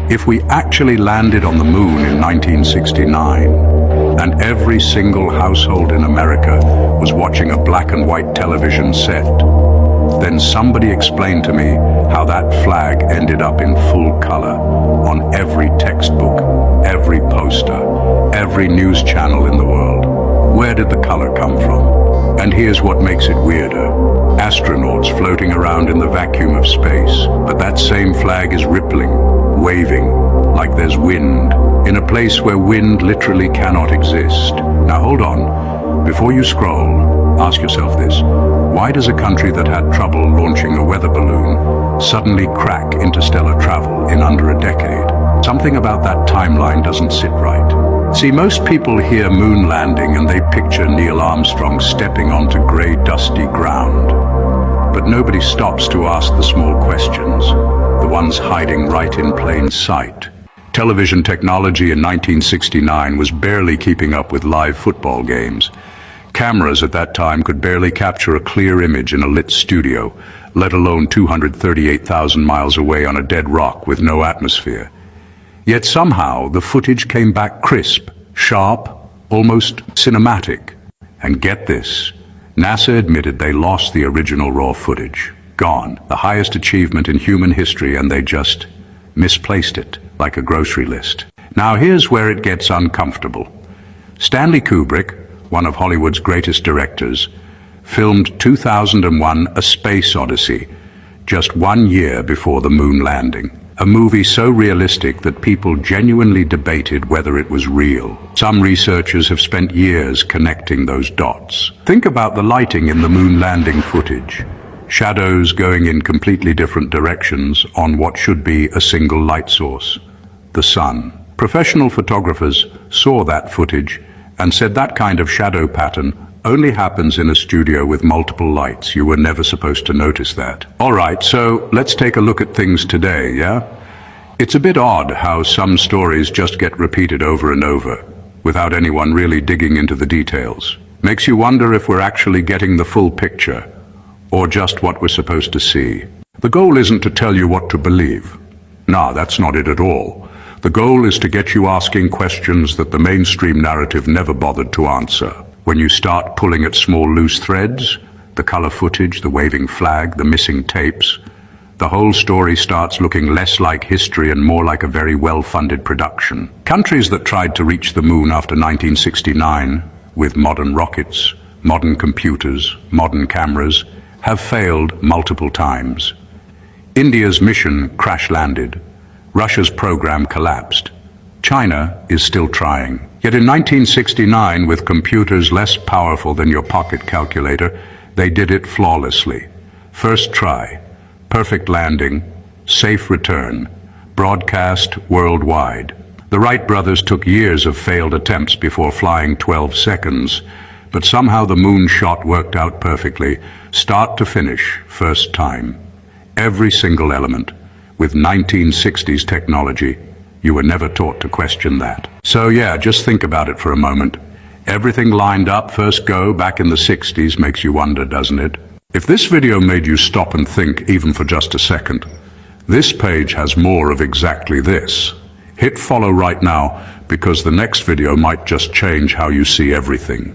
If we actually landed on the moon in 1969, and every single household in America was watching a black and white television set, then somebody explained to me how that flag ended up in full color on every textbook, every poster, every news channel in the world. Where did the color come from? And here's what makes it weirder. Astronauts floating around in the vacuum of space, but that same flag is rippling, waving, like there's wind, in a place where wind literally cannot exist. Now hold on, before you scroll, ask yourself this. Why does a country that had trouble launching a weather balloon suddenly crack interstellar travel in under a decade? Something about that timeline doesn't sit right. See, most people hear moon landing and they picture Neil Armstrong stepping onto grey, dusty ground. But nobody stops to ask the small questions, the ones hiding right in plain sight. Television technology in 1969 was barely keeping up with live football games. Cameras at that time could barely capture a clear image in a lit studio, let alone 238,000 miles away on a dead rock with no atmosphere. Yet somehow the footage came back crisp, sharp, almost cinematic. And get this, NASA admitted they lost the original raw footage. Gone, the highest achievement in human history, and they just misplaced it, like a grocery list. Now here's where it gets uncomfortable. Stanley Kubrick, one of Hollywood's greatest directors, filmed 2001: A Space Odyssey, just 1 year before the moon landing. A movie so realistic that people genuinely debated whether it was real. Some researchers have spent years connecting those dots. Think about the lighting in the moon landing footage. Shadows going in completely different directions on what should be a single light source, the sun. Professional photographers saw that footage and said that kind of shadow pattern only happens in a studio with multiple lights. You were never supposed to notice that. All right, so let's take a look at things today, yeah? It's a bit odd how some stories just get repeated over and over, without anyone really digging into the details. Makes you wonder if we're actually getting the full picture, or just what we're supposed to see. The goal isn't to tell you what to believe. Nah, that's not it at all. The goal is to get you asking questions that the mainstream narrative never bothered to answer. When you start pulling at small loose threads, the color footage, the waving flag, the missing tapes, the whole story starts looking less like history and more like a very well-funded production. Countries that tried to reach the moon after 1969 with modern rockets, modern computers, modern cameras have failed multiple times. India's mission crash-landed. Russia's program collapsed. China is still trying. Yet in 1969, with computers less powerful than your pocket calculator, they did it flawlessly. First try, perfect landing, safe return, broadcast worldwide. The Wright brothers took years of failed attempts before flying 12 seconds, but somehow the moon shot worked out perfectly, start to finish, first time. Every single element, with 1960s technology. You were never taught to question that. So yeah, just think about it for a moment. Everything lined up, first go, back in the 60s, makes you wonder, doesn't it? If this video made you stop and think even for just a second, this page has more of exactly this. Hit follow right now, because the next video might just change how you see everything.